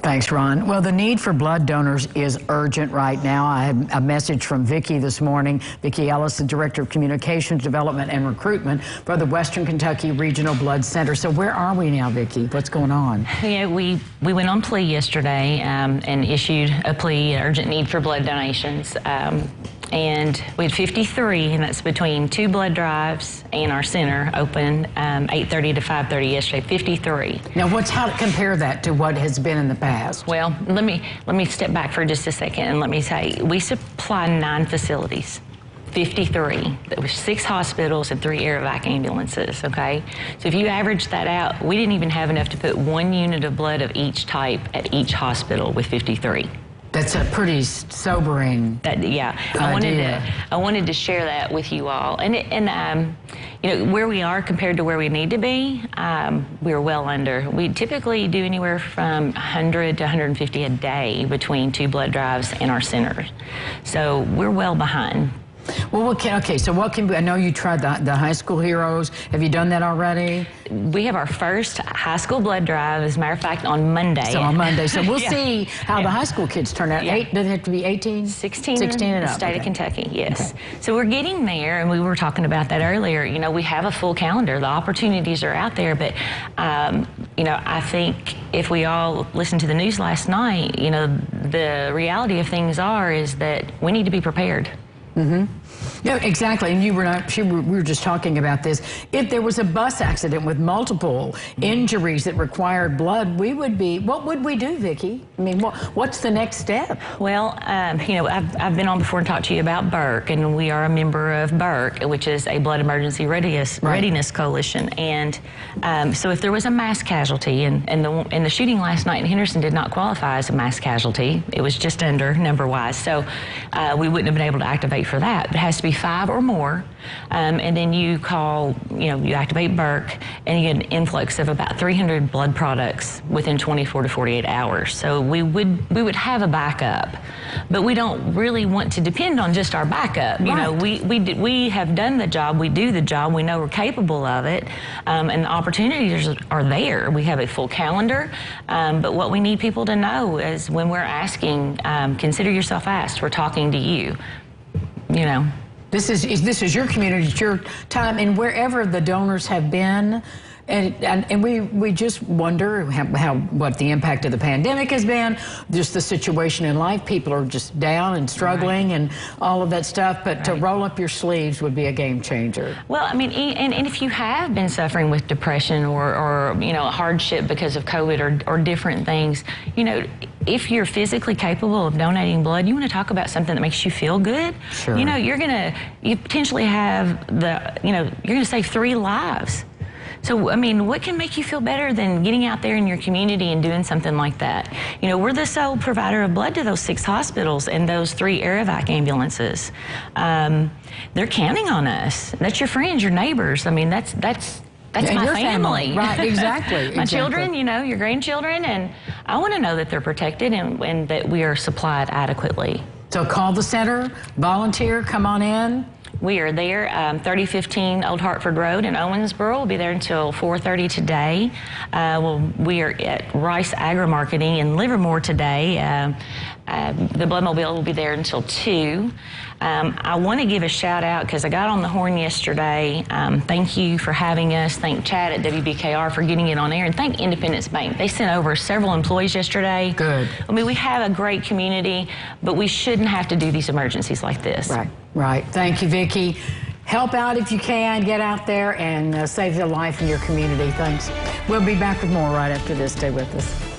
Thanks, Ron. Well, the need for blood donors is urgent right now. I had a message from Vicki this morning. Vicki Ellis, the Director of Communications, Development, and Recruitment for the Western Kentucky Regional Blood Center. So where are we now, Vicki? What's going on? Yeah, we went on plea yesterday and issued a plea, urgent need for blood donations. And we had 53, and that's between 2 blood drives and our center open 8:30 to 5:30 yesterday. 53. Now, how to compare that to what has been in the past? Well, let me step back for just a second and let me say we supply 9 facilities. 53. There was 6 hospitals and 3 air evac ambulances, okay? So if you average that out, we didn't even have enough to put 1 unit of blood of each type at each hospital with 53. That's a pretty sobering idea. I wanted to share that with you all. And you know, where we are compared to where we need to be, we're well under. We typically do anywhere from 100 to 150 a day between 2 blood drives and our centers. So we're well behind. Well, so what can be, I know you tried the high school heroes. Have you done that already? We have our first high school blood drive, as a matter of fact, on Monday. So on Monday. So we'll see how the high school kids turn out. Does it have to be 18? 16 and up. State of Kentucky, yes. Okay. So we're getting there, and we were talking about that earlier. You know, we have a full calendar. The opportunities are out there, but, you know, I think if we all listened to the news last night, you know, the reality of things is that we need to be prepared. Mm-hmm. Yeah, exactly. And we were just talking about this. If there was a bus accident with multiple injuries that required blood, what would we do, Vicki? I mean, what's the next step? Well, you know, I've been on before and talked to you about BERC, and we are a member of BERC, which is a Blood Emergency Readiness Coalition. And so if there was a mass casualty, and the shooting last night in Henderson did not qualify as a mass casualty, it was just under number-wise. So we wouldn't have been able to activate for that. It has to be 5 or more, and then you call, you activate BERC, and you get an influx of about 300 blood products within 24 to 48 hours. So we would have a backup, but we don't really want to depend on just our backup. You know, we have done the job, we do the job, we know we're capable of it, and the opportunities are there. We have a full calendar, but what we need people to know is when we're asking, consider yourself asked. We're talking to you. You know, this is your community, it's your time, and wherever the donors have been, and we just wonder what the impact of the pandemic has been, just the situation in life. People are just down and struggling and all of that stuff, but to roll up your sleeves would be a game changer. Well, I mean, and if you have been suffering with depression or you know, hardship because of COVID or different things, you know, if you're physically capable of donating blood, you want to talk about something that makes you feel good. Sure. You know, you potentially have you're going to save 3 lives. So, I mean, what can make you feel better than getting out there in your community and doing something like that? You know, we're the sole provider of blood to those 6 hospitals and those 3 air evac ambulances. They're counting on us. That's your friends, your neighbors. I mean, that's my family. Right, exactly. My children, you know, your grandchildren, and I want to know that they're protected and that we are supplied adequately. So call the center, volunteer, come on in. We are there, 3015 Old Hartford Road in Owensboro. We'll be there until 4:30 today. We are at Rice Agri-Marketing in Livermore today. The Bloodmobile will be there until 2. I want to give a shout out because I got on the horn yesterday. Thank you for having us. Thank Chad at WKR for getting it on air, and thank Independence Bank. They sent over several employees yesterday. Good. I mean, we have a great community, but we shouldn't have to do these emergencies like this. Right. Thank you, Vicki. Help out if you can. Get out there and save your life in your community. Thanks. We'll be back with more right after this. Stay with us.